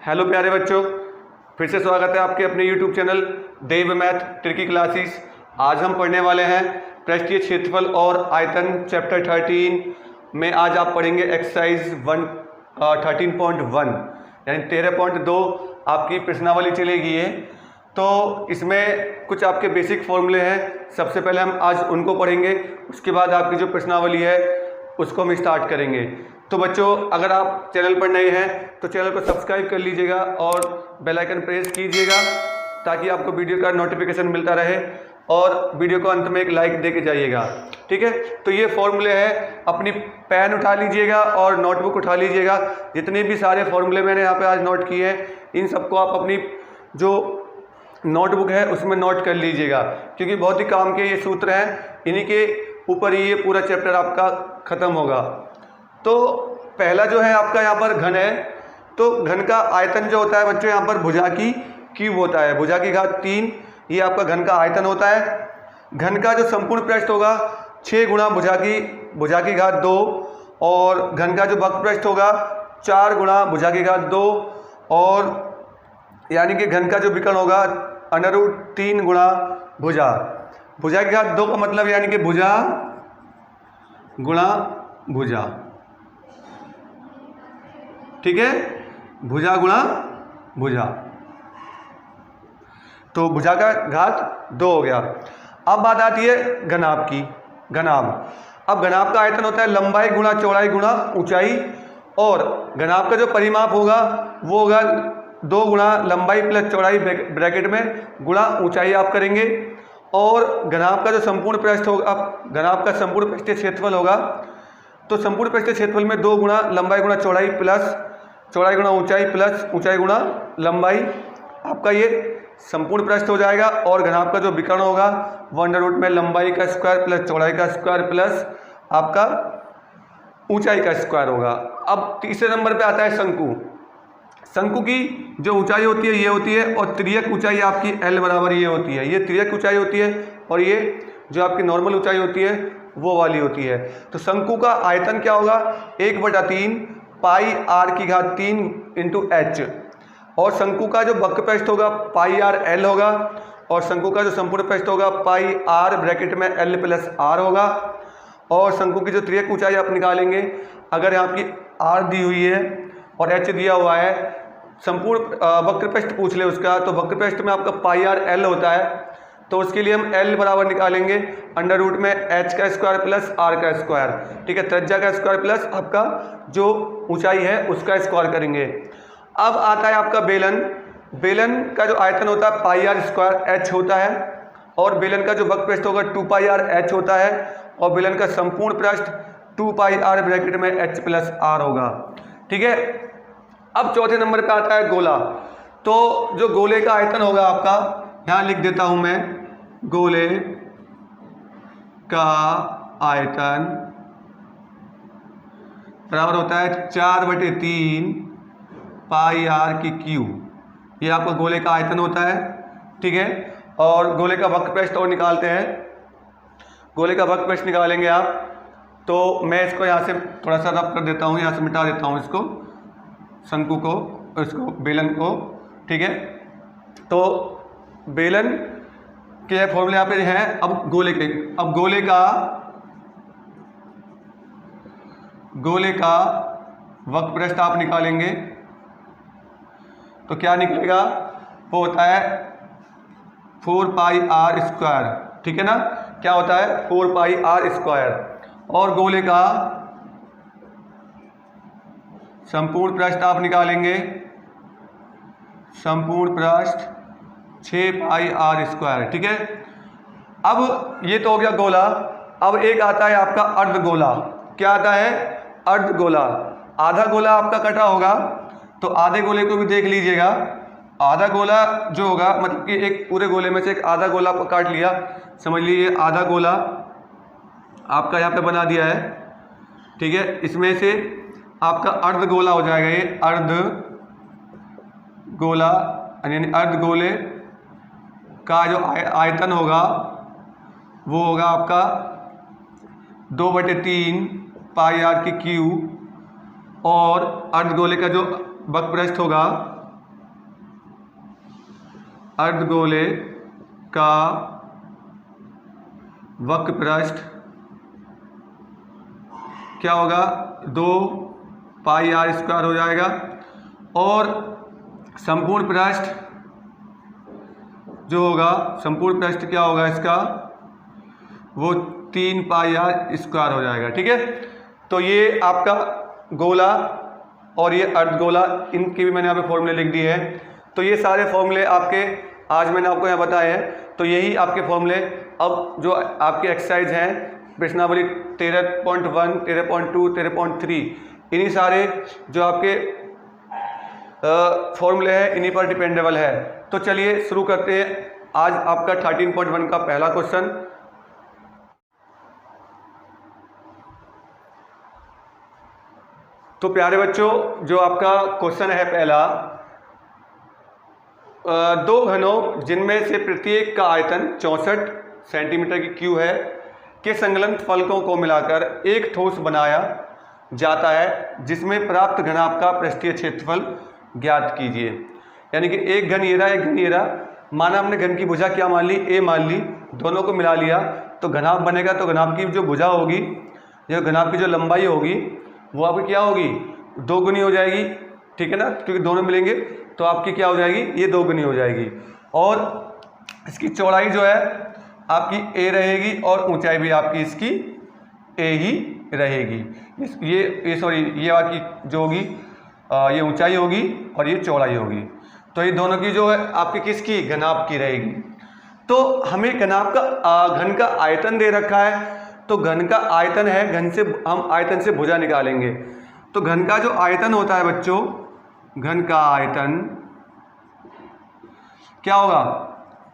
Hello प्यारे बच्चों, फिर से स्वागत है आपके अपने यूट्यूब चैनल देव मैथ ट्रिकी क्लासेस। आज हम पढ़ने वाले हैं पृष्ठीय क्षेत्रफल और आयतन चैप्टर 13 में। आज आप पढ़ेंगे एक्सरसाइज 13.1 यानी 13.2 आपकी प्रश्नावली चलेगी है। तो इसमें कुछ आपके बेसिक फॉर्मूले हैं, सबसे पहले हम आज उनको पढ़ेंगे, उसके बाद आपकी जो प्रश्नावली है उसको हम स्टार्ट करेंगे। तो बच्चों, अगर आप चैनल पर नए हैं तो चैनल को सब्सक्राइब कर लीजिएगा और बेल आइकन प्रेस कीजिएगा ताकि आपको वीडियो का नोटिफिकेशन मिलता रहे, और वीडियो को अंत में एक लाइक दे के जाइएगा, ठीक है। तो ये फॉर्मूले हैं, अपनी पेन उठा लीजिएगा और नोटबुक उठा लीजिएगा। जितने भी सारे फॉर्मूले मैंने यहाँ पे आज नोट किए हैं, इन सबको आप अपनी जो नोटबुक है उसमें नोट कर लीजिएगा, क्योंकि बहुत ही काम के ये सूत्र हैं, इन्हीं के ऊपर ही ये पूरा चैप्टर आपका ख़त्म होगा। तो पहला जो है आपका यहाँ पर घन है, तो घन का आयतन जो होता है बच्चों, यहाँ पर भुजा की क्यूब होता है, भुजा की घात 3, ये आपका घन का आयतन होता है। घन का जो संपूर्ण पृष्ठ होगा 6 गुणा भुजा की घात 2, और घन का जो वक्र पृष्ठ होगा 4 गुणा भुजा की घात 2, और यानी कि घन का जो विकर्ण होगा √3 गुणा भुजा की घात 2 का मतलब यानी कि भुजा गुणा भुजा, ठीक है, भुजा गुणा भुजा। तो भुजा का घात 2 हो गया। अब बात आती है घनाभ की। अब घनाभ का आयतन होता है लंबाई गुणा चौड़ाई गुणा ऊंचाई, और घनाभ का जो परिमाप होगा वो होगा 2 गुणा लंबाई प्लस चौड़ाई ब्रैकेट में गुणा ऊंचाई आप करेंगे। और घनाभ का जो संपूर्ण पृष्ठ होगा, घनाभ का संपूर्ण पृष्ठीय क्षेत्रफल होगा, तो संपूर्ण पृष्ठीय क्षेत्रफल में 2 गुणा लंबाई गुणा चौड़ाई प्लस चौड़ाई गुणा ऊंचाई प्लस ऊंचाई गुणा लंबाई, आपका ये संपूर्ण पृष्ठ हो जाएगा। और घनाभ का जो विकर्ण होगा वो अंडर रूट में लंबाई का स्क्वायर प्लस चौड़ाई का स्क्वायर प्लस आपका ऊंचाई का स्क्वायर होगा। अब तीसरे नंबर पे आता है शंकु। शंकु की जो ऊंचाई होती है ये होती है, और तिर्यक ऊंचाई आपकी L बराबर ये होती है, ये तिर्यक ऊंचाई होती है, और ये जो आपकी नॉर्मल ऊंचाई होती है वो वाली होती है। तो शंकु का आयतन क्या होगा, 1/3 पाई r की घात 3 इंटू h, और शंकु का जो वक्र पृष्ठ होगा पाई r l होगा, और शंकु का जो संपूर्ण पृष्ठ होगा पाई r ब्रैकेट में l प्लस r होगा। और शंकु की जो तिर्यक ऊंचाई आप निकालेंगे, अगर यहाँ की r दी हुई है और h दिया हुआ है, संपूर्ण वक्र पृष्ठ पूछ ले उसका, तो वक्र पृष्ठ में आपका पाई r l होता है, तो उसके लिए हम l बराबर निकालेंगे अंडर रूट में h का स्क्वायर प्लस r का स्क्वायर, ठीक है, त्रिज्या का स्क्वायर प्लस आपका जो ऊंचाई है उसका स्क्वायर करेंगे। अब आता है आपका बेलन। बेलन का जो आयतन होता है पाई r स्क्वायर h होता है, और बेलन का जो वक्र पृष्ठ होगा 2 पाई r h होता है, और बेलन का संपूर्ण पृष्ठ 2 पाई r ब्रैकेट में h प्लस r होगा, ठीक है। अब चौथे नंबर पे आता है गोला। तो जो गोले का आयतन होगा आपका, यहाँ लिख देता हूं मैं, गोले का आयतन बराबर होता है 4/3 पाई r की क्यूब, ये आपका गोले का आयतन होता है, ठीक है। और गोले का वक्र पृष्ठ और निकालते हैं। गोले का वक्र पृष्ठ निकालेंगे आप, तो मैं इसको यहाँ से थोड़ा सा रफ कर देता हूँ, यहाँ से मिटा देता हूँ इसको, शंकु को, इसको बेलन को, ठीक है। तो बेलन के फॉर्मूले यहाँ पे हैं। अब गोले के, अब गोले का वक्र पृष्ठ आप निकालेंगे तो क्या निकलेगा, वो होता है 4 पाई r स्क्वायर, ठीक है ना, क्या होता है 4 पाई r स्क्वायर। और गोले का संपूर्ण पृष्ठ आप निकालेंगे, संपूर्ण पृष्ठ 6 पाई r स्क्वायर, ठीक है। अब ये तो हो गया गोला। अब एक आता है आपका अर्धगोला। क्या आता है, अर्धगोला। आधा गोला आपका कटा होगा, तो आधे गोले को भी देख लीजिएगा। आधा गोला जो होगा, मतलब कि एक पूरे गोले में से एक आधा गोला आपको काट लिया, समझ लीजिए आधा गोला आपका यहाँ पे बना दिया है, ठीक है। इसमें से आपका अर्धगोला हो जाएगा, ये अर्धगोला, यानी अर्धगोले का जो आयतन होगा वो होगा आपका 2/3 पाई r की क्यूब, और अर्धगोले का जो वक्र पृष्ठ होगा अर्धगोले का वक्र पृष्ठ क्या होगा, 2 पाई आर स्क्वायर हो जाएगा, और संपूर्ण पृष्ठ जो होगा, संपूर्ण पृष्ठ क्या होगा इसका, वो 3 पाई आर स्क्वायर हो जाएगा। ठीक है, तो ये आपका गोला और ये अर्धगोला, इनकी भी मैंने यहाँ पे फॉर्मूले लिख दिए हैं। तो ये सारे फॉर्मूले आपके आज मैंने आपको यहाँ बताए हैं। तो यही आपके फॉर्मूले अब जो आपके एक्सरसाइज हैं प्रश्नावली 13.1, 13.2, 13.3, इन्हीं सारे जो आपके फॉर्मूले हैं इन्हीं पर डिपेंडेबल है। तो चलिए शुरू करते हैं आज आपका 13.1 का पहला क्वेश्चन। तो प्यारे बच्चों, जो आपका क्वेश्चन है पहला, 2 घनों जिनमें से प्रत्येक का आयतन 64 सेंटीमीटर की क्यूब है के संलग्न फलकों को मिलाकर एक ठोस बनाया जाता है जिसमें प्राप्त घनाभ का पृष्ठीय क्षेत्रफल ज्ञात कीजिए। यानी कि एक घन ये रहा, एक घन ये रहा, माना हमने घन की भुजा क्या मान ली, ए मान ली, दोनों को मिला लिया तो घनाभ बनेगा। तो घनाभ की जो भुजा होगी, जो घनाभ की जो लंबाई होगी वो आपकी क्या होगी, 2 गुनी हो जाएगी। ठीक है ना, क्योंकि दोनों मिलेंगे तो आपकी क्या हो जाएगी, ये 2 गुनी हो जाएगी। और इसकी चौड़ाई जो है आपकी ए रहेगी और ऊंचाई भी आपकी इसकी ए ही रहेगी। ये आपकी जो होगी ये ऊंचाई होगी और ये चौड़ाई होगी। तो ये दोनों की जो है आपकी किसकी, घनाभ की रहेगी। तो हमें घनाभ का घन का आयतन दे रखा है, तो घन का आयतन है, घन से हम आयतन से भुजा निकालेंगे। तो घन का जो आयतन होता है बच्चों, घन का आयतन क्या होगा,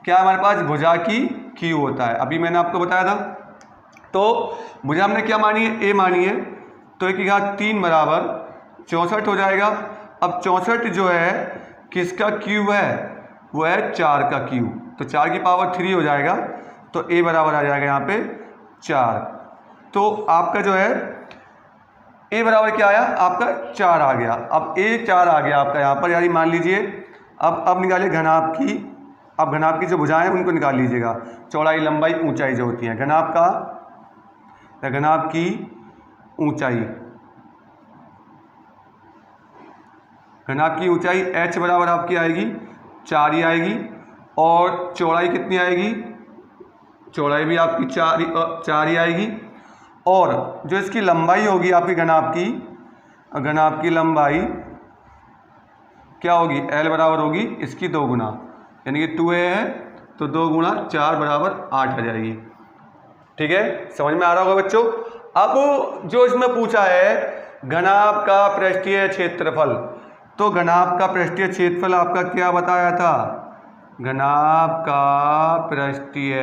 क्या हमारे पास भुजा की क्यू होता है, अभी मैंने आपको बताया था। तो भुजा हमने क्या मानी है, ए मानी है, तो 1 की घात 3 बराबर 64 हो जाएगा। अब 64 जो है किसका क्यूब है, वो है 4 का क्यूब, तो 4 की पावर 3 हो जाएगा। तो ए बराबर आ जाएगा यहाँ पे 4। तो आपका जो है ए बराबर क्या आया, आपका 4 आ गया। अब ए 4 आ गया आपका यहाँ पर, यानी मान लीजिए अब निकालिए घनाभ की। अब घनाभ की जो भुजाएं हैं उनको निकाल लीजिएगा, चौड़ाई लंबाई ऊंचाई जो होती है घनाभ की ऊंचाई, घनाभ की ऊंचाई h बराबर आपकी आएगी 4 ही आएगी। और चौड़ाई कितनी आएगी, चौड़ाई भी आपकी 4 ही आएगी। और जो इसकी लंबाई होगी आपकी घनाभ की लंबाई क्या होगी, L बराबर होगी इसकी 2 गुना, यानी कि 2a है तो 2 गुना 4 बराबर 8 आ जाएगी। ठीक है, समझ में आ रहा होगा बच्चों। अब जो इसमें पूछा है घनाभ का पृष्ठीय क्षेत्रफल, तो घनाभ का पृष्ठीय क्षेत्रफल आपका क्या बताया था, घनाभ का पृष्ठीय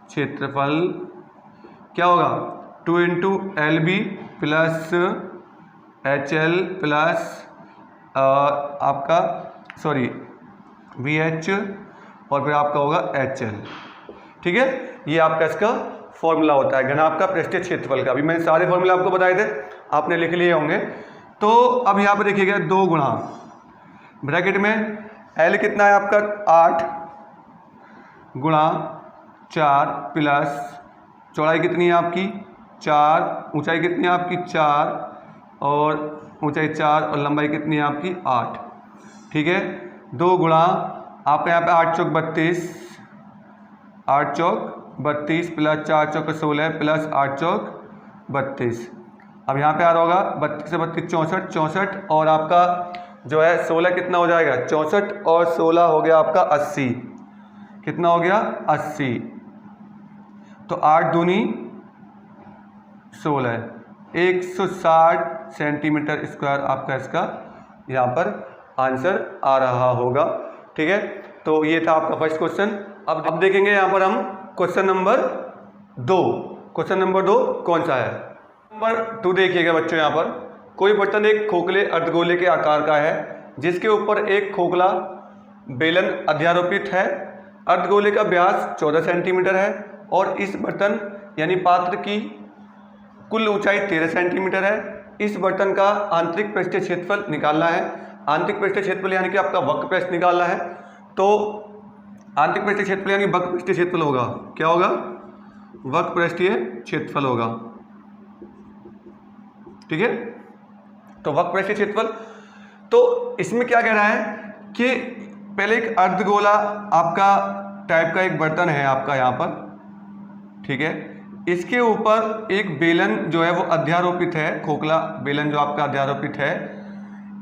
क्षेत्रफल क्या होगा, 2 × LB प्लस HL प्लस आपका VH और फिर आपका होगा HL। ठीक है, ये आपका इसका फॉर्मूला होता है घनाभ का पृष्ठीय क्षेत्रफल का। अभी मैंने सारे फॉर्मूला आपको बताए थे, आपने लिख लिए होंगे। तो अब यहाँ पर देखिएगा 2 गुणा ब्रैकेट में L कितना है आपका 8 गुणा 4 प्लस चौड़ाई कितनी है आपकी 4, ऊंचाई कितनी है आपकी 4 और ऊंचाई 4 और लंबाई कितनी है आपकी 8। ठीक है, 2 गुणा आपका यहाँ पे 8 चौक 32, 8 चौक 32 प्लस 4 चौक 16 प्लस 8 चौक 32। अब यहाँ पे आ रहा होगा 32 से 32 64, 64 और आपका जो है 16 कितना हो जाएगा 64 और 16 हो गया आपका 80। कितना हो गया 80। तो 8 दूनी 16, 160 सेंटीमीटर स्क्वायर आपका इसका यहाँ पर आंसर आ रहा होगा। ठीक है, तो ये था आपका फर्स्ट क्वेश्चन। अब देखेंगे यहाँ पर हम क्वेश्चन नंबर 2। क्वेश्चन नंबर 2 कौन सा है, नंबर 2 देखिएगा बच्चों। यहाँ पर कोई बर्तन एक खोखले अर्धगोले के आकार का है जिसके ऊपर एक खोखला बेलन अध्यारोपित है। अर्धगोले का व्यास 14 सेंटीमीटर है और इस बर्तन यानी पात्र की कुल ऊंचाई 13 सेंटीमीटर है। इस बर्तन का आंतरिक पृष्ठीय क्षेत्रफल निकालना है। आंतरिक पृष्ठीय क्षेत्रफल यानी कि आपका वक्र पृष्ठ निकालना है, तो आंतरिक पृष्ठीय क्षेत्रफल यानी वक्र पृष्ठीय क्षेत्रफल होगा, क्या होगा, वक्र पृष्ठीय क्षेत्रफल होगा। ठीक है, तो वक्र पृष्ठीय क्षेत्रफल, तो इसमें क्या कह रहा है कि पहले एक अर्धगोला आपका टाइप का एक बर्तन है आपका यहाँ पर, ठीक है, इसके ऊपर एक बेलन जो है वो अध्यारोपित है, खोखला बेलन जो आपका अध्यारोपित है।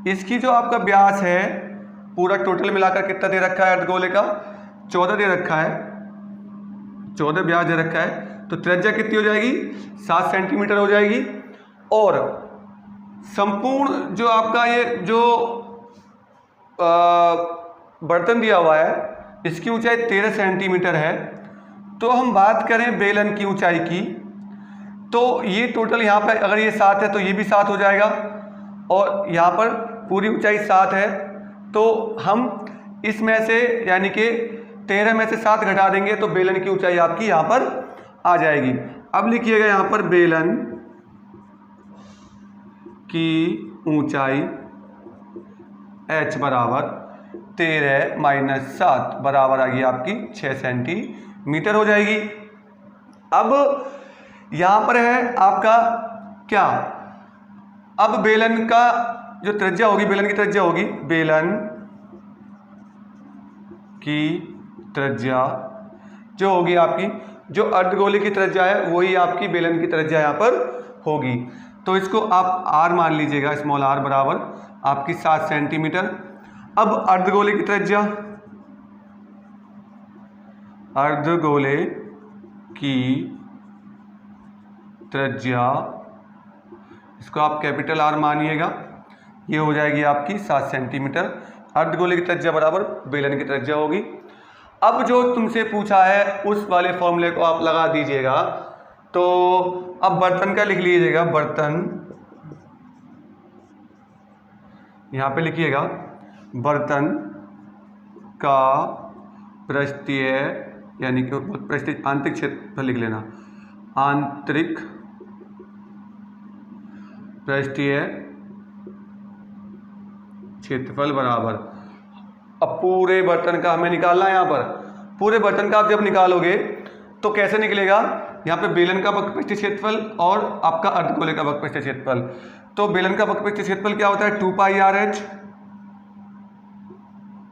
इसकी जो आपका व्यास है पूरा टोटल मिलाकर कितना दे रखा है अर्धगोले का, 14 दे रखा है, 14 व्यास दे रखा है। तो त्रिज्या कितनी हो जाएगी, 7 सेंटीमीटर हो जाएगी। और संपूर्ण जो आपका ये जो बर्तन दिया हुआ है इसकी ऊंचाई 13 सेंटीमीटर है। तो हम बात करें बेलन की ऊंचाई की, तो ये टोटल यहाँ पर अगर ये 7 है तो ये भी 7 हो जाएगा, और यहाँ पर पूरी ऊंचाई 7 है, तो हम इसमें से यानी कि 13 में से 7 घटा देंगे तो बेलन की ऊंचाई आपकी यहाँ पर आ जाएगी। अब लिखिएगा यहाँ पर बेलन की ऊंचाई h बराबर 13 - 7 बराबर आ गई आपकी 6 सेंटीमीटर हो जाएगी। अब यहाँ पर है आपका क्या, अब बेलन का जो त्रिज्या होगी, बेलन की त्रिज्या होगी, बेलन की त्रिज्या जो होगी आपकी, जो अर्धगोले की त्रिज्या है वही आपकी बेलन की त्रिज्या यहाँ पर होगी। तो इसको आप r मान लीजिएगा, स्मॉल r बराबर आपकी 7 सेंटीमीटर। अब अर्धगोले की त्रिज्या, अर्धगोले की त्रिज्या, इसको आप कैपिटल R मानिएगा, ये हो जाएगी आपकी 7 सेंटीमीटर। अर्धगोले की त्रिज्या बराबर बेलन की त्रिज्या होगी। अब जो तुमसे पूछा है उस वाले फॉर्मूले को आप लगा दीजिएगा। तो अब बर्तन का लिख लीजिएगा, बर्तन, यहाँ पे लिखिएगा बर्तन का पृष्ठीय यानी कि पृष्ठीय आंतरिक क्षेत्रफल लिख लेना, आंतरिक पृष्ठीय क्षेत्रफल बराबर, अब पूरे बर्तन का हमें निकालना है। यहाँ पर पूरे बर्तन का आप जब निकालोगे तो कैसे निकलेगा, यहाँ पे बेलन का वक्र पृष्ठीय क्षेत्रफल और आपका अर्धगोले का वक्र पृष्ठीय क्षेत्रफल। तो बेलन का वक्र पृष्ठीय क्षेत्रफल क्या होता है, 2πrh,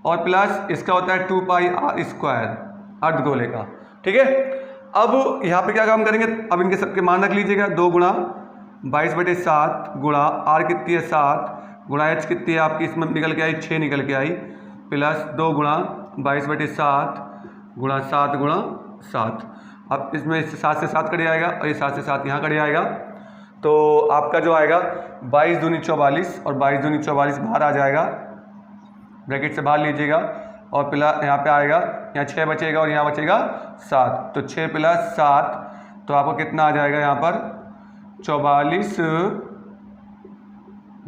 और प्लस इसका होता है 2πr² अर्धगोले का। ठीक है, अब यहाँ पे क्या काम करेंगे, अब इनके सबके मान रख लीजिएगा, 2 गुणा 22/7 गुणा r कितनी है 7 गुणा h कितनी है आपकी, इसमें निकल के आई 6 निकल के आई, प्लस 2 गुणा 22/7 गुणा 7 गुणा 7। अब इसमें 7 से 7 कट जाएगा और ये 7 से 7 यहाँ कट जाएगा, तो आपका जो आएगा 22 दूनी 44 और 22 दूनी 44 बाहर आ जाएगा, ब्रैकेट से बाहर लीजिएगा, और प्लस यहाँ पे आएगा, यहाँ 6 बचेगा और यहाँ बचेगा 7, तो 6 + 7 तो आपको कितना आ जाएगा यहाँ पर 44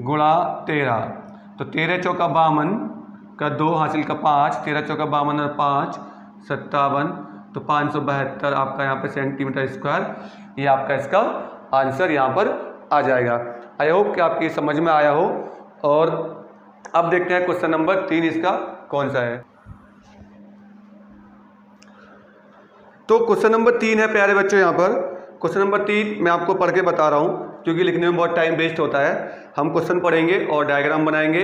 गुणा 13, तो 13 चौका 52 का 2 हासिल का 5, 13 चौका 52 और 5 57, तो 572 आपका यहाँ पे सेंटीमीटर स्क्वायर, ये आपका इसका आंसर यहाँ पर आ जाएगा। आई होप कि आपकी समझ में आया हो। और अब देखते हैं क्वेश्चन नंबर 3 इसका कौन सा है। तो क्वेश्चन नंबर 3 है प्यारे बच्चों, यहाँ पर क्वेश्चन नंबर 3 मैं आपको पढ़ के बता रहा हूँ क्योंकि लिखने में बहुत टाइम वेस्ट होता है। हम क्वेश्चन पढ़ेंगे और डायग्राम बनाएंगे,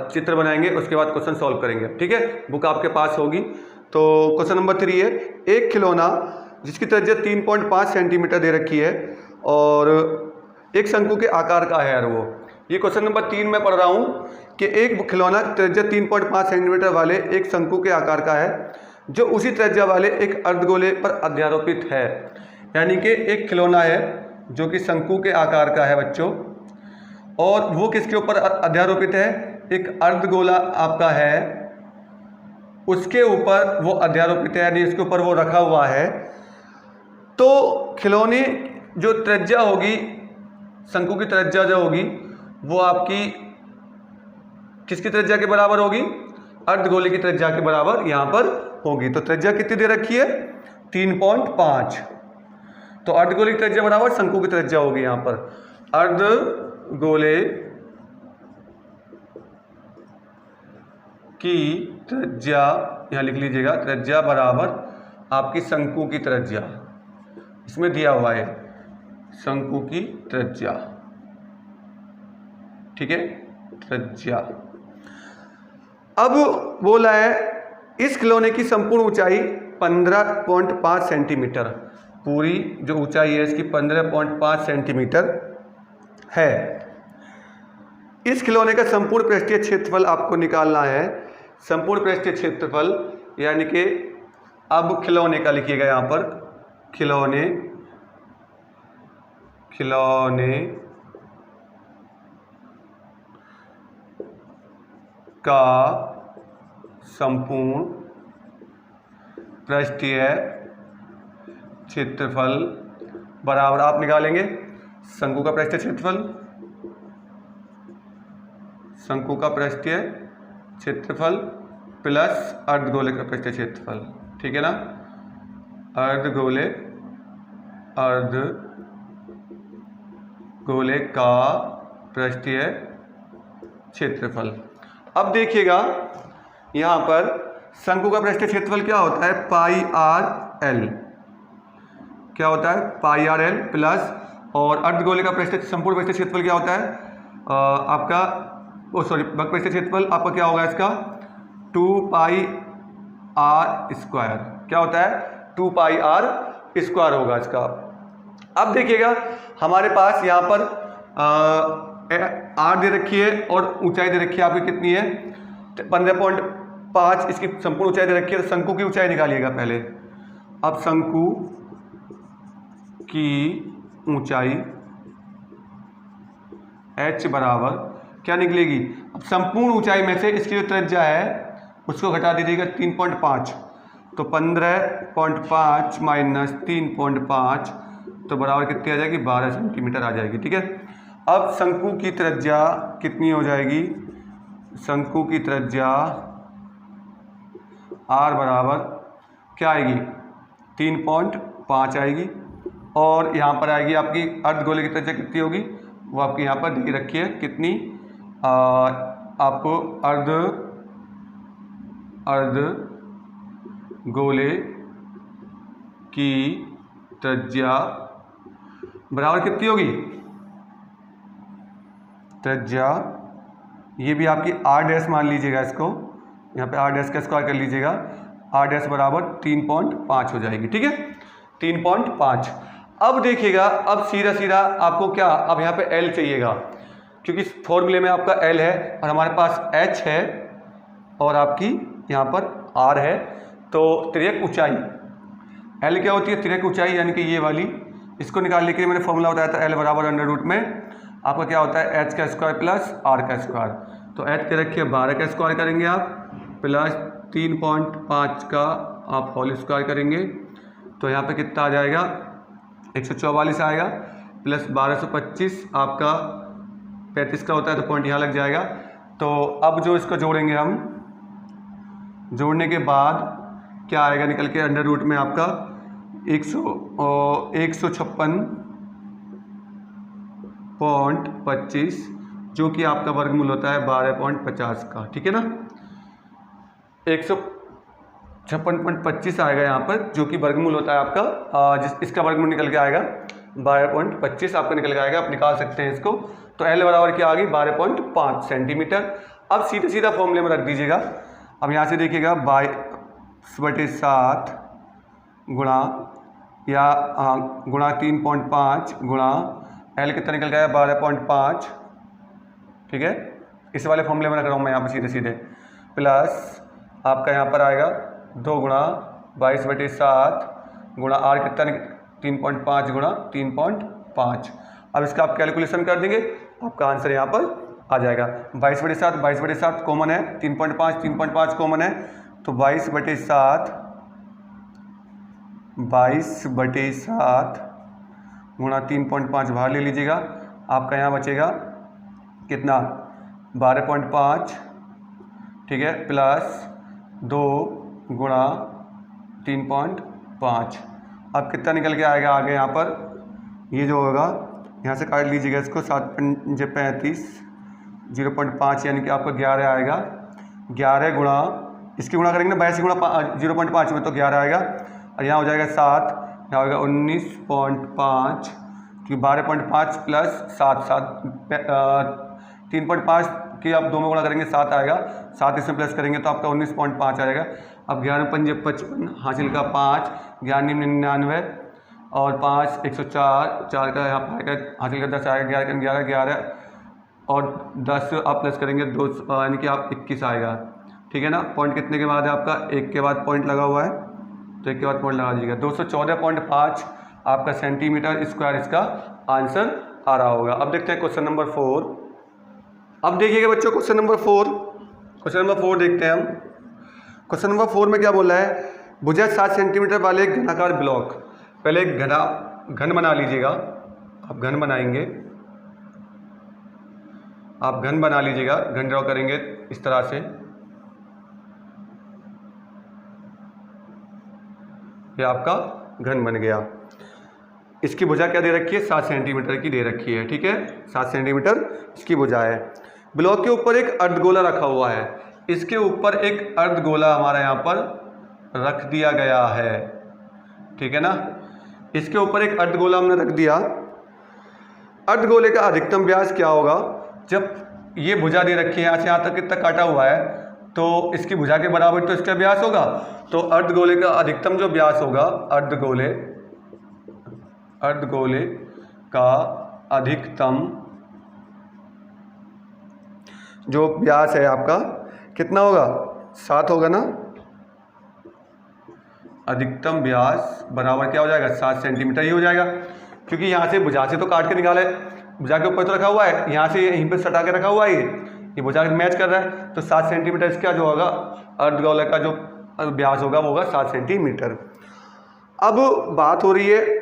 चित्र बनाएंगे, उसके बाद क्वेश्चन सॉल्व करेंगे। ठीक है, बुक आपके पास होगी। तो क्वेश्चन नंबर 3 है, एक खिलौना जिसकी त्रिज्या 3.5 सेंटीमीटर दे रखी है और एक शंकु के आकार का है। वो ये क्वेश्चन नंबर 3 में पढ़ रहा हूँ कि एक खिलौना त्रिज्या 3.5 सेंटीमीटर वाले एक शंकु के आकार का है जो उसी त्रिज्या वाले एक अर्धगोले पर अध्यारोपित है। यानी कि एक खिलौना है जो कि शंकु के आकार का है बच्चों, और वो किसके ऊपर अध्यारोपित है, एक अर्धगोला आपका है, उसके ऊपर वो अध्यारोपित है, यानी इसके ऊपर वो रखा हुआ है। तो खिलौने जो त्रिज्या होगी, शंकु की त्रिज्या जो होगी वो आपकी किसकी त्रिज्या के बराबर होगी, अर्धगोले की त्रिज्या के बराबर यहाँ पर होगी। तो त्रिज्या कितनी दे रखी है 3.5, तो अर्धगोले की त्रिज्या बराबर शंकु की त्रिज्या होगी यहाँ पर। अर्धगोले की त्रिज्या, यहाँ लिख लीजिएगा, त्रिज्या बराबर आपकी शंकु की त्रिज्या, इसमें दिया हुआ है शंकु की त्रिज्या, ठीक है, त्रिज्या। अब बोला है इस खिलौने की संपूर्ण ऊंचाई 15.5 सेंटीमीटर, पूरी जो ऊंचाई है इसकी 15.5 सेंटीमीटर है। इस खिलौने का संपूर्ण पृष्ठीय क्षेत्रफल आपको निकालना है। संपूर्ण पृष्ठीय क्षेत्रफल यानी कि अब खिलौने का लिखिएगा यहाँ पर, खिलौने का संपूर्ण पृष्ठीय क्षेत्रफल बराबर आप निकालेंगे शंकु का पृष्ठीय क्षेत्रफल, शंकु का पृष्ठीय क्षेत्रफल प्लस अर्धगोले का पृष्ठीय क्षेत्रफल, ठीक है ना, अर्धगोले का पृष्ठीय क्षेत्रफल। अब देखिएगा यहाँ पर शंकु का पृष्ठीय क्षेत्रफल क्या होता है, पाई आर एल, क्या होता है, पाई आर एल प्लस, और अर्धगोले का पृष्ठीय संपूर्ण पृष्ठीय क्षेत्रफल क्या होता है आपका, वक्र पृष्ठीय क्षेत्रफल आपका क्या होगा इसका, 2 पाई आर स्क्वायर, क्या होता है 2 पाई आर स्क्वायर होगा इसका। अब देखिएगा हमारे पास यहाँ पर आर दे रखी है और ऊंचाई दे रखी है आपकी कितनी है 15.5, इसकी संपूर्ण ऊंचाई दे रखी है, तो शंकु की ऊंचाई निकालिएगा पहले। अब शंकु की ऊंचाई h बराबर क्या निकलेगी, अब संपूर्ण ऊंचाई में से इसकी जो त्रिज्या है उसको घटा दीजिएगा 3.5, तो 15.5 माइनस 3.5 तो बराबर कितनी आ जाएगी, 12 सेंटीमीटर आ जाएगी, ठीक है। अब शंकु की त्रिज्या कितनी हो जाएगी, शंकु की त्रिज्या r बराबर क्या आएगी 3.5 आएगी, और यहाँ पर आएगी आपकी अर्धगोले की त्रिज्या कितनी होगी, वो आपकी यहाँ पर दी रखी है कितनी, आपको अर्धगोले की त्रिज्या बराबर कितनी होगी, त्रिज्या ये भी आपकी r डैश मान लीजिएगा इसको, यहाँ पे r डैश का स्क्वायर कर लीजिएगा, r डैश बराबर 3.5 हो जाएगी, ठीक है, 3.5। अब देखिएगा, अब सीधा सीधा आपको क्या, अब यहाँ पे L चाहिएगा, क्योंकि फॉर्मूले में आपका L है और हमारे पास H है और आपकी यहाँ पर R है, तो तिर्यक ऊंचाई L क्या होती है, तिर्यक ऊंचाई यानी कि ये वाली, इसको निकालने के लिए मैंने फॉर्मूला बताया था L बराबर अंडर रूट में आपका क्या होता है H का स्क्वायर प्लस R का स्क्वायर, तो H के रखिए 12 का स्क्वायर करेंगे आप प्लस 3.5 का आप होल स्क्वायर करेंगे, तो यहाँ पे कितना आ जाएगा 144 आएगा, प्लस 1225 आपका 35 का होता है, तो पॉइंट यहाँ लग जाएगा। तो अब जो इसको जोड़ेंगे हम, जोड़ने के बाद क्या आएगा निकल के अंडर रूट में आपका 156.25 जो कि आपका वर्गमूल होता है 12.50 का, ठीक है ना, 156.25 आएगा यहाँ पर, जो कि वर्गमूल होता है आपका, इसका वर्गमूल निकल के आएगा 12.25 आपका निकल के आएगा, आप निकाल सकते हैं इसको। तो L बराबर क्या आ गई 12.5 सेंटीमीटर। अब सीधा सीधा फॉर्मूले में रख दीजिएगा। अब यहाँ से देखिएगा 22/7 गुणा या गुणा 3.5 गुणा L कितना निकल गया 12.5, ठीक है, इस वाले फॉर्मूले में रख रहा हूँ मैं यहाँ पर सीधे सीधे, प्लस आपका यहाँ पर आएगा 2 गुणा 22/7 गुणा R कितना 3.5 गुणा 3.5। अब इसका आप कैलकुलेशन कर देंगे, आपका आंसर यहाँ पर आ जाएगा 22/7 कॉमन है, 3.5 कॉमन है, तो 22/7 गुणा 3.5 बाहर ले लीजिएगा, आपका यहाँ बचेगा कितना 12.5, ठीक है, प्लस 2 गुणा 3.5। अब कितना निकल के आएगा आगे यहाँ पर, ये जो होगा यहाँ से काट लीजिएगा इसको, 7 × 5 = 35, 0.5 यानी कि आपका 11 आएगा, 11 गुणा इसकी गुणा करेंगे ना 82 गुणा 0.5 में तो 11 आएगा, और यहाँ हो जाएगा 7, यहाँ होगा 19.5 क्योंकि 12.5 प्लस 3.5 की आप 2 में गुणा करेंगे 7 आएगा, 7 इसमें प्लस करेंगे तो आपका 19.5 आएगा। अब 11 पंजे 55, हासिल का 5, 11 99 और 5 104, 4 का यहाँ पर आएगा, हासिल का 10 आएगा, 11 और 10 आप प्लस करेंगे 2 यानी कि आप 21 आएगा। ठीक है ना। पॉइंट कितने के बाद है आपका, 1 के बाद पॉइंट लगा हुआ है तो 1 के बाद पॉइंट लगा दीजिएगा। 214.5 आपका सेंटीमीटर स्क्वायर इसका आंसर आ रहा होगा। अब देखते हैं क्वेश्चन नंबर 4। अब देखिएगा बच्चों क्वेश्चन नंबर 4 देखते हैं हम। क्वेश्चन नंबर 4 में क्या बोला है, भुजा 7 सेंटीमीटर वाले एक घनाकार ब्लॉक, पहले एक घन बना लीजिएगा, आप घन बनाएंगे, आप घन बना लीजिएगा, घन ड्रॉ करेंगे इस तरह से, ये आपका घन बन गया। इसकी भुजा क्या दे रखी है, 7 सेंटीमीटर की दे रखी है। ठीक है, 7 सेंटीमीटर इसकी भुजा है। ब्लॉक के ऊपर एक अर्धगोला रखा हुआ है, इसके ऊपर एक अर्धगोला हमारा यहाँ पर रख दिया गया है। ठीक है ना, इसके ऊपर एक अर्धगोला हमने रख दिया। अर्धगोले का अधिकतम व्यास क्या होगा, जब ये भुजा दे रखी है यहाँ से यहाँ तक कितना काटा हुआ है तो इसकी भुजा के बराबर तो इसका व्यास होगा, तो अर्धगोले का अधिकतम जो व्यास होगा, अर्धगोले का अधिकतम जो व्यास है आपका कितना होगा, 7 होगा ना। अधिकतम व्यास बराबर क्या हो जाएगा, 7 सेंटीमीटर ही हो जाएगा, क्योंकि यहाँ से भुजा से तो काट के निकाला है, भुजा के ऊपर तो रखा हुआ है, यहाँ से यहीं पे सटा के रखा हुआ है, ये भुजा मैच कर रहा है, तो 7 सेंटीमीटर इसका जो होगा अर्धगोले का जो व्यास होगा वो होगा 7 सेंटीमीटर। अब बात हो रही है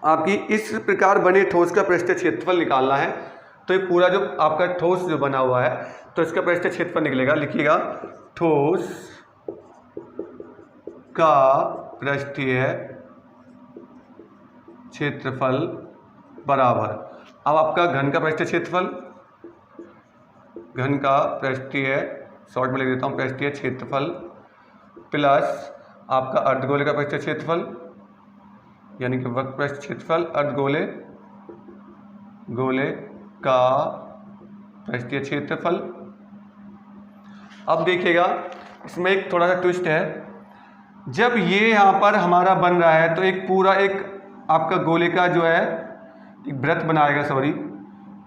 आपकी इस प्रकार बने ठोस का पृष्ठीय क्षेत्रफल निकालना है। तो ये पूरा जो आपका ठोस जो बना हुआ है तो इसका पृष्ठीय क्षेत्रफल निकलेगा, लिखिएगा ठोस का पृष्ठीय क्षेत्रफल बराबर, अब आपका घन का पृष्ठीय क्षेत्रफल, घन का पृष्ठीय, शॉर्ट में लिख देता हूँ, पृष्ठीय क्षेत्रफल प्लस आपका अर्धगोले का पृष्ठीय क्षेत्रफल यानी कि वक्र पृष्ठ क्षेत्रफल, गोले का पृष्ठीय क्षेत्रफल। अब देखिएगा इसमें एक थोड़ा सा ट्विस्ट है, जब ये यहाँ पर हमारा बन रहा है तो एक पूरा एक आपका गोले का जो है एक वृत्त बनाएगा,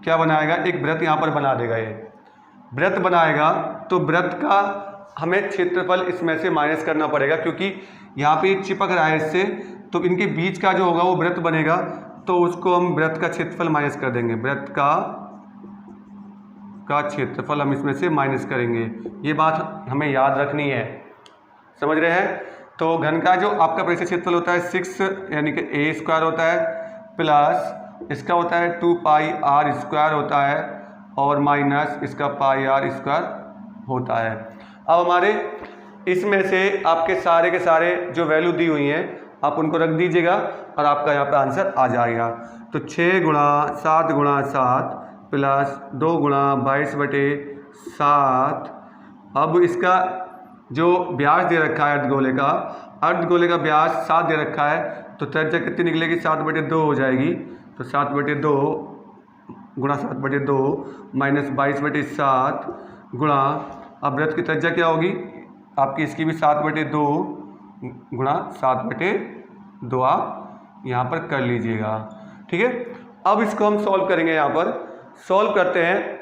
क्या बनाएगा, एक वृत्त यहाँ पर बना देगा। ये वृत्त बनाएगा तो वृत्त का हमें क्षेत्रफल इसमें से माइनस करना पड़ेगा, क्योंकि यहाँ पे चिपक रहा है इससे, तो इनके बीच का जो होगा वो वृत्त बनेगा, तो उसको हम वृत्त का क्षेत्रफल माइनस कर देंगे, वृत्त का क्षेत्रफल हम इसमें से माइनस करेंगे। ये बात हमें याद रखनी है, समझ रहे हैं। तो घन का जो आपका पृष्ठीय क्षेत्रफल होता है 6 यानी कि a स्क्वायर होता है, प्लस इसका होता है 2 पाई r स्क्वायर होता है, और माइनस इसका पाई r स्क्वायर होता है। अब हमारे इसमें से आपके सारे के सारे जो वैल्यू दी हुई हैं आप उनको रख दीजिएगा और आपका यहाँ पे आंसर आ जाएगा। तो 6 गुणा 7 गुणा 7 प्लस 2 गुणा 22/7। अब इसका जो व्यास दे रखा है अर्धगोले का व्यास 7 दे रखा है, तो त्रिज्या कितनी निकलेगी, 7/2 हो जाएगी। तो 7/2 गुणा 7/2 माइनस 22/7 गुणा, अब वृत्त की त्रिज्या क्या होगी आपकी, इसकी भी 7/2 गुणा 7/2 आप यहाँ पर कर लीजिएगा। ठीक है, अब इसको हम सॉल्व करेंगे। यहाँ पर सॉल्व करते हैं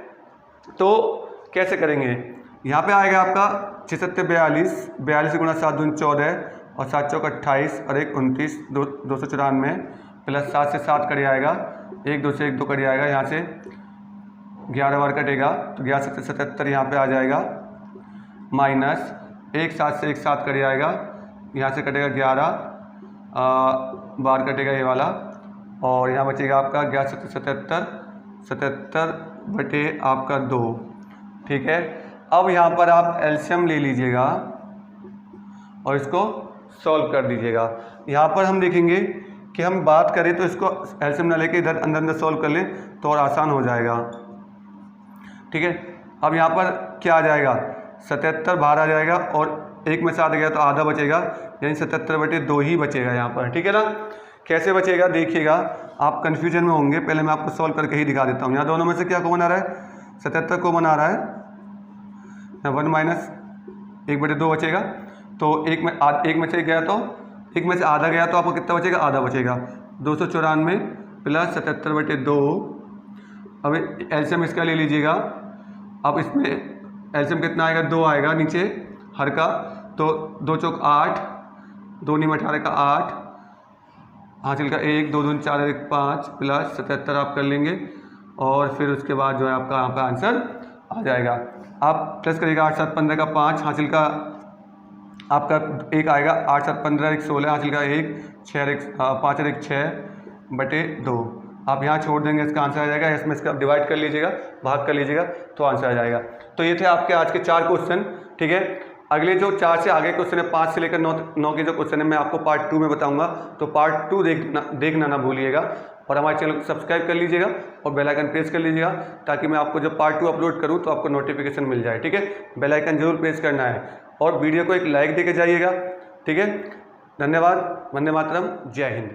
तो कैसे करेंगे, यहाँ पे आएगा आपका 6 42 गुणा 7 दूनी 14 और 7 चौक 28 और 1 29 294 प्लस 7 से 7 कट जाएगा, 1 2 से 1 2 कट जाएगा, यहाँ से 11 बार कटेगा तो 11 7 77 यहाँ पे आ जाएगा, माइनस 1 7 से 1 7 कट जाएगा, यहाँ से कटेगा 11 बार कटेगा ये वाला, और यहाँ बचेगा आपका 11 77 बटे आपका 2। ठीक है, अब यहाँ पर आप एलसीएम ले लीजिएगा और इसको सॉल्व कर दीजिएगा। यहाँ पर हम देखेंगे कि हम बात करें तो इसको एलसीएम ना लेके इधर अंदर सॉल्व कर लें तो और आसान हो जाएगा। ठीक है, अब यहाँ पर क्या आ जाएगा, 77 बाहर आ जाएगा और एक में से आधा गया तो आधा बचेगा, यानी 77/2 ही बचेगा यहाँ पर। ठीक है ना। कैसे बचेगा देखिएगा, आप कन्फ्यूजन में होंगे, पहले मैं आपको सॉल्व करके ही दिखा देता हूँ। यहाँ दोनों में से क्या कॉमन आ रहा है, 77 कॉमन आ रहा है, 1 माइनस 1/2 बचेगा। तो एक में से गया तो एक में से आधा गया तो आपको कितना बचेगा, आधा बचेगा। 294 प्लस 77/2। अब एलसीएम इसका ले लीजिएगा। अब इसमें एलसीएम कितना आएगा, 2 आएगा नीचे हर का, तो 2 चौक 8, 2 नीम 18 का 8, हासिल का 1, 2 दूनी 4 1 5 प्लस 77 आप कर लेंगे और फिर उसके बाद जो है आपका यहाँ पर आंसर आ जाएगा। आप प्लस करिएगा 8 7 15 का 5, हासिल का आपका 1 आएगा, 8 7 15 1 16, हासिल का 1 6 1 5 1 6/2। आप यहाँ छोड़ देंगे, इसका आंसर आ जाएगा। इसमें इसका डिवाइड कर लीजिएगा, भाग कर लीजिएगा तो आंसर आ जाएगा। तो ये थे आपके आज के 4 क्वेश्चन। ठीक है, अगले जो 4 से आगे क्वेश्चन है, 5 से लेकर 9 के जो क्वेश्चन है मैं आपको पार्ट 2 में बताऊंगा, तो पार्ट 2 देखना ना भूलिएगा। और हमारे चैनल को सब्सक्राइब कर लीजिएगा और बेल आइकन प्रेस कर लीजिएगा, ताकि मैं आपको जब पार्ट 2 अपलोड करूँ तो आपको नोटिफिकेशन मिल जाए। ठीक है, बेल आइकन जरूर प्रेस करना है और वीडियो को एक लाइक देके जाइएगा। ठीक है, धन्यवाद। वंदे मातरम, जय हिंद।